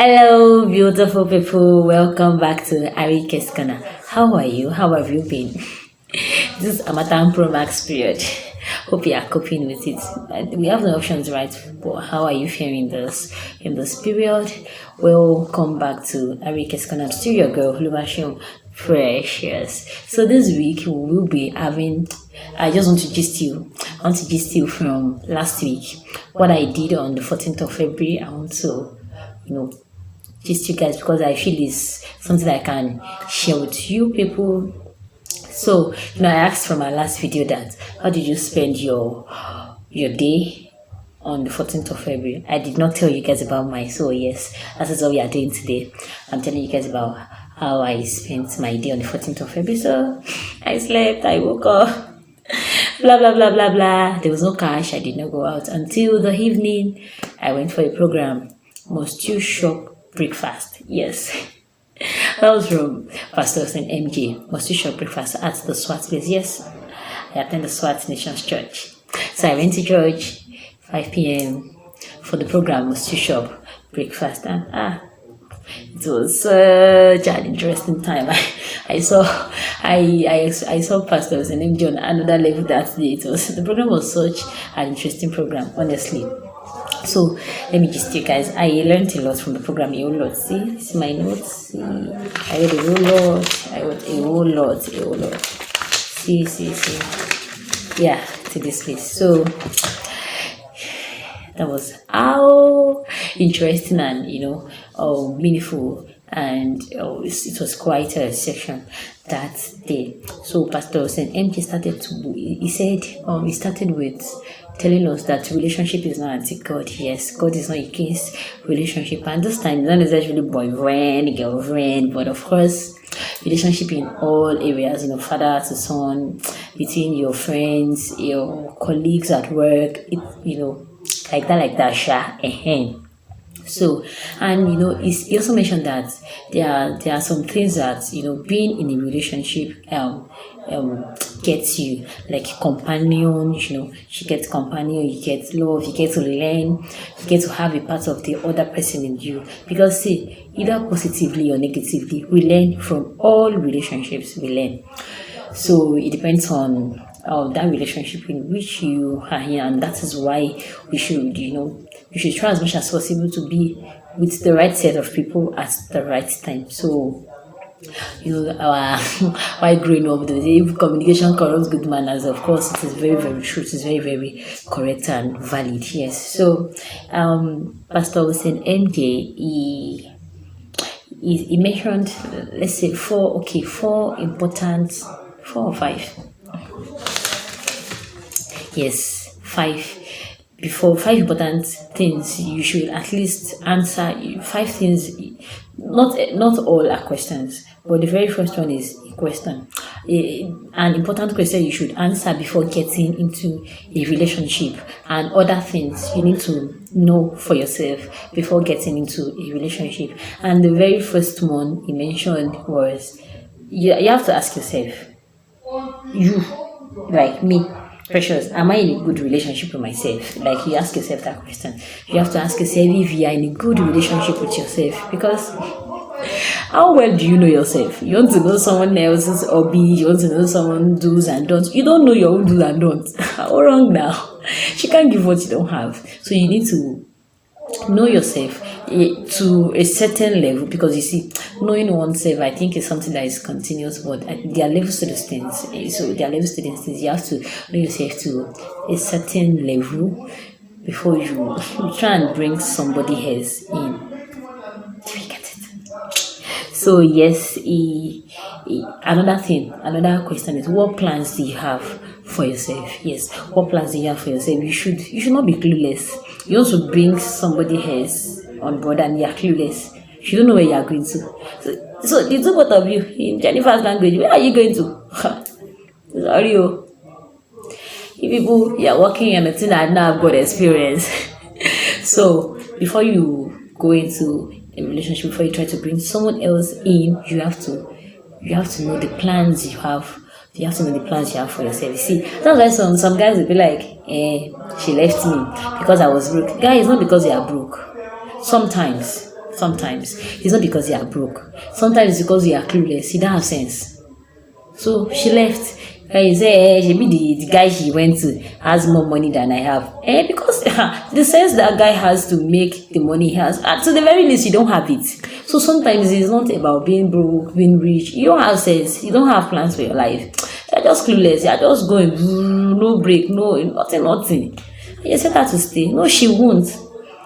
Hello, beautiful people. Welcome back to Arike's Corner. How are you? How have you been? This is Amatan Pro Max period. Hope you are coping with it. We have the options, right? But how are you feeling this in this period? Welcome back to Arike's Corner. I'm still your girl, Lubashim Precious. So this week we will be having. I just want to gist you. I want to gist you from last week. What I did on the 14th of February. I want to, just you guys, because I feel it's something I can share with you people. So, I asked from my last video that how did you spend your day on the 14th of February? I did not tell you guys about mine. So yes, that is what we are doing today. I'm telling you guys about how I spent my day on the 14th of February. So I slept, I woke up, blah blah blah blah blah. There was no cash. I did not go out until the evening. I went for a program. Must you shop breakfast? Yes. That was from Pastor St. MJ. Must you shop breakfast at the SWAT place? Yes. I attend the SWAT Nations Church. So I went to church 5 p.m. for the program Must you shop breakfast, and it was such an interesting time. I saw Pastor St. MJ on another level that day. The program was such an interesting program, honestly. So let me just tell you guys, I learned a lot from the program, a whole lot. See my notes. See, I read a whole lot. See. Yeah, to this place. So that was how interesting and meaningful, and it was quite a session that day. So Pastor St. MJ started with telling us that relationship is not anti-God. Yes, God is not against relationship. And this time, not necessarily boyfriend, girlfriend, but of course, relationship in all areas, father to son, between your friends, your colleagues at work, like that. So, and he also mentioned that there are some things that being in a relationship gets you, like companion. She gets companion, you get love, you get to learn, you get to have a part of the other person in you. Because see, either positively or negatively, we learn from all relationships. We learn. So it depends on that relationship in which you are in, and that is why we should, you should try as much as possible to be with the right set of people at the right time. So, our why growing up, the communication corrupts good manners. Of course, it is very, very true. It is very, very correct and valid. Yes. So, Pastor St. MJ, he mentioned, let's say four important, 4 or 5. Yes, 5. Before 5 important things, you should at least answer 5 things. Not all are questions, but the very first one is a question. An important question you should answer before getting into a relationship, and other things you need to know for yourself before getting into a relationship. And the very first one he mentioned was you have to ask yourself, you, like me, Precious, am I in a good relationship with myself? Like, you ask yourself that question. You have to ask yourself if you are in a good relationship with yourself. Because how well do you know yourself? You want to know someone else's hobby, you want to know someone's do's and don'ts. You don't know your own do's and don'ts. How wrong now? She can't give what you don't have. So you need to know yourself to a certain level, because you see, knowing oneself, I think, is something that is continuous, but there are levels to these things. So there are levels to these things. You have to know yourself to a certain level before you try and bring somebody else in. Do we get it? So yes, another question is, what plans do you have for yourself? Yes, what plans do you have for yourself? You should not be clueless. You want to bring somebody else on board and you are clueless. You don't know where you are going to. So the two both of you, in Jennifer's language, where are you going to? Sorry, you people, you are working on a thing that now have got experience. So before you go into a relationship, before you try to bring someone else in, you have to know the plans you have. You have to know the plans you have for yourself. You see, that's why some guys will be like, she left me because I was broke. Guys, not because you are broke. Sometimes Sometimes it's not because you are broke. Sometimes it's because you are clueless. You don't have sense. So she left. He said, maybe the guy she went to has more money than I have. Because the sense that guy has to make the money he has, at the very least, you don't have it. So sometimes it's not about being broke, being rich. You don't have sense. You don't have plans for your life. You're just clueless. You're just going, no break, no, nothing. You said her to stay. No, she won't.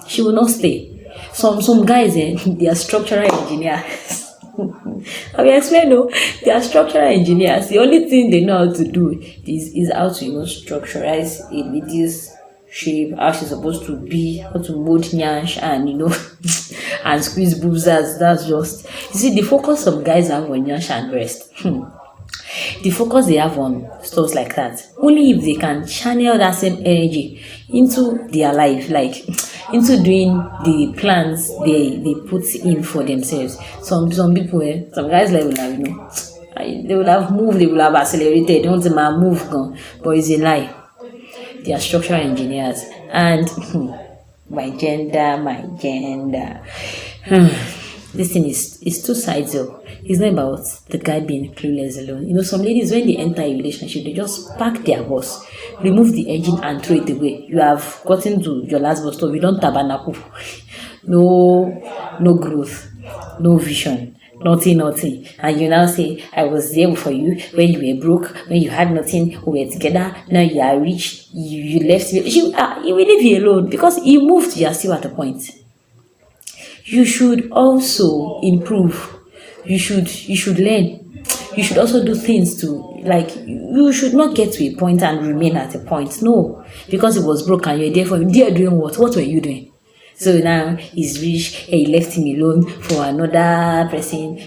She will not stay. Some guys, they are structural engineers. I will explain. No, they are structural engineers. The only thing they know how to do is how to structurize a lady's shape, how she's supposed to be, how to mold nyash and and squeeze boobs. That's just, you see, the focus some guys have on nyash and breast. The focus they have on stuff like that, only if they can channel that same energy into their life, like into doing the plans they put in for themselves. Some people, some guys like will have, they will have moved, they will have accelerated, they want to move gone, but it's a lie. They are structural engineers. And my gender. This thing is two sides though. It's not about the guy being clueless alone. Some ladies, when they enter a relationship, they just pack their bus, remove the engine and throw it away. You have gotten to your last bus stop, you don't tabernacle. No growth, no vision, nothing. And you now say, I was there for you when you were broke, when you had nothing, we were together, now you are rich, you left me. You will leave you alone because you moved, you are still at a point. You should also improve. You should learn. You should also do things to, you should not get to a point and remain at a point. No, because it was broke and you're there for him. They are doing what? What were you doing? So now he's rich, he left him alone for another person.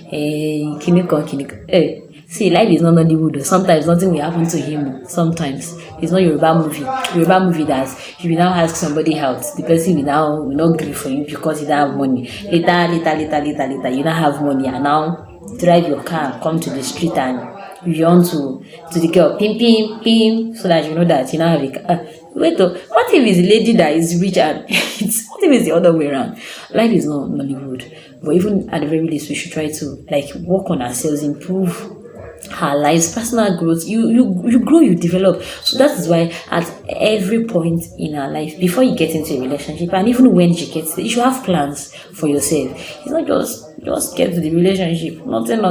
See, life is not Nollywood. Sometimes nothing will happen to him. Sometimes it's not Yoruba movie. Yoruba movie that you will now ask somebody out. The person will not grieve for you because you don't have money. Later, you don't have money and now drive your car and come to the street and you want to the girl pim so that you know that you now have a car. Wait, what if it's a lady that is rich and what if it's the other way around? Life is not Nollywood. But even at the very least, we should try to work on ourselves, improve our lives, personal growth. You grow, you develop. So that is why at every point in our life, before you get into a relationship, and even when you get there, you should have plans for yourself. It's not just get to the relationship, nothing.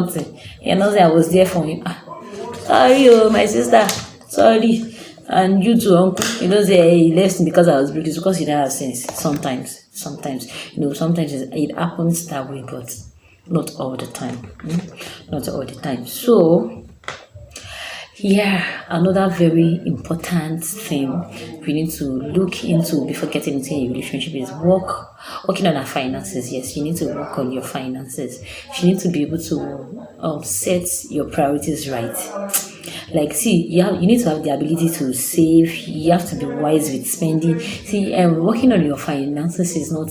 You know, I was there for him. Sorry, my sister. Sorry. And you too, uncle. Say he left me because I was broke. It's because he didn't have sense. Sometimes, sometimes it happens that way, but not all the time. Not all the time. So, another very important thing we need to look into before getting into a relationship is working on our finances. Yes, you need to work on your finances. You need to be able to set your priorities right. You need to have the ability to save. You have to be wise with spending. Working on your finances is not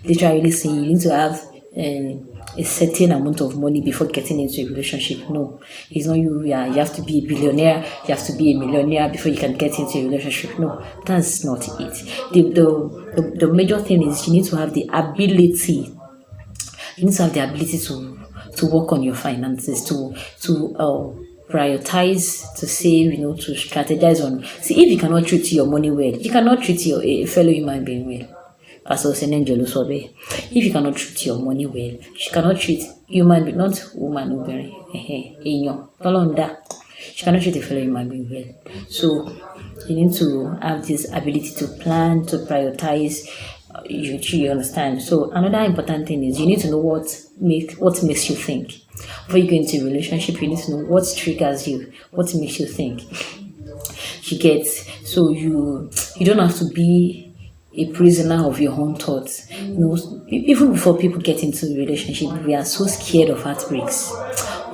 literally saying you need to have a certain amount of money before getting into a relationship. No, it's not you have to be a billionaire, you have to be a millionaire before you can get into a relationship. No, that's not it. The major thing is you need to have the ability. You need to have the ability to work on your finances, to prioritize, to save, to strategize on. See, if you cannot treat your money well, you cannot treat your fellow human being well. If you cannot treat your money well, you cannot treat human being, not woman, she cannot treat a fellow human being well. So you need to have this ability to plan, to prioritize. You understand? So another important thing is you need to know what makes you think. Before you go into a relationship, you need to know what triggers you, what makes you think. You get, so you don't have to be a prisoner of your own thoughts. Even before people get into a relationship, we are so scared of heartbreaks.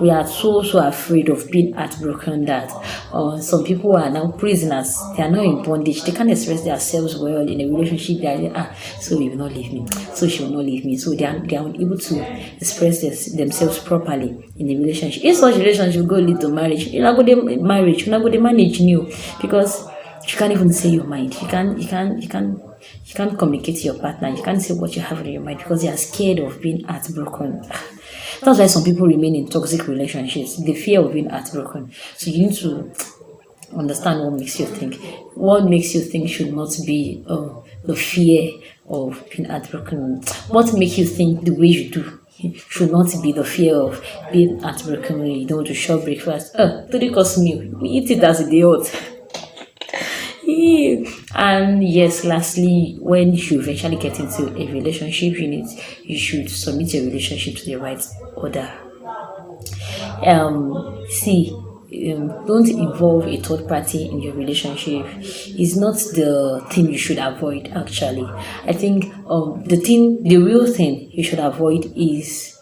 We are so afraid of being heartbroken that some people are now prisoners. They are not in bondage. They can't express themselves well in a relationship. They are so he will not leave me, so she will not leave me. So they are unable to express themselves properly in a relationship. If such relationship go lead to marriage, you're not going to marriage, you're not going to manage new, because You can't even say your mind. You can't communicate to your partner. You can't say what you have in your mind because you are scared of being heartbroken. That's why some people remain in toxic relationships. The fear of being heartbroken. So you need to understand what makes you think. What makes you think should not be the fear of being heartbroken. What makes you think the way you do should not be the fear of being heartbroken when you don't do short breakfast. 3 course meal. We eat it as a day out. And yes, lastly, when you eventually get into a relationship, you should submit your relationship to the right order. Don't involve a third party in your relationship. It's not the thing you should avoid. Actually, I think the real thing you should avoid is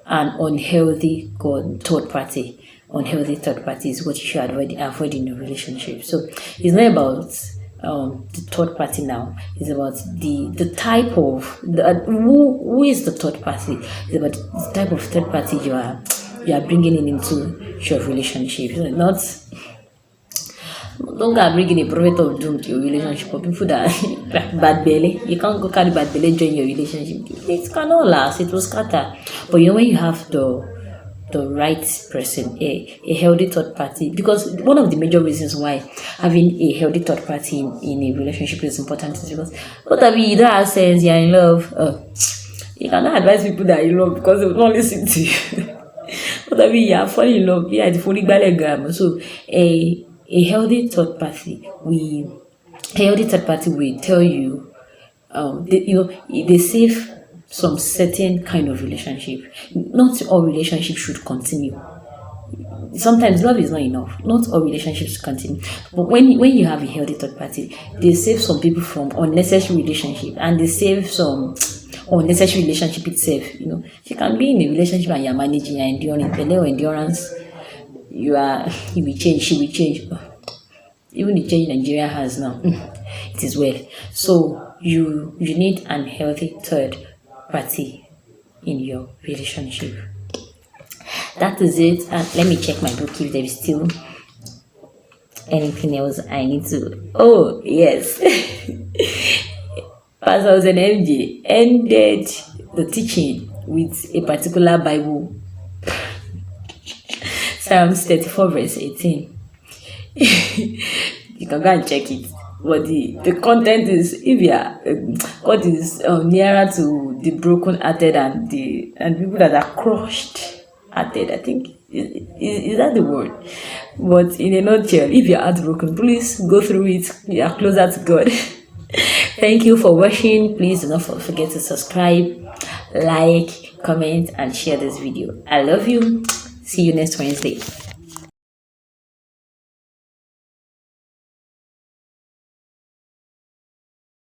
an unhealthy third party. Unhealthy third party is what you should avoid in a relationship. So it's not about the third party now. It's about the type of who is the third party. It's about the type of third party you are bringing into your relationship. Not don't go bringing a prophet of doom to your relationship or people that bad belly. You can't go carry bad belly join your relationship. It cannot last. It will scatter. But when you have the right person, a healthy third party, because one of the major reasons why having a healthy third party in a relationship is important is because you don't have sense, you're in love. You cannot advise people that you love because they will not listen to you. You are falling in love, yeah, the fully ballet. So a healthy third party will tell you they save some certain kind of relationship. Not all relationships should continue. Sometimes love is not enough. Not all relationships continue. But when you have a healthy third party, they save some people from unnecessary relationship, and they save some unnecessary relationship itself. You can be in a relationship and you're managing, you're enduring, endurance. You will change, she will change. Even the change Nigeria has now, it is well. So you need an healthy third party in your relationship. That is it. Let me check my book if there is still anything else I need to. Oh yes. Pastor Zen MJ ended the teaching with a particular Bible, Psalms 34 verse 18. You can go and check it. But the content is, if you are, God is nearer to the broken-hearted and people that are crushed-hearted. I think is that the word? But in a nutshell, if you are heartbroken, please go through it. You are closer to God. Thank you for watching. Please do not forget to subscribe, like, comment, and share this video. I love you. See you next Wednesday.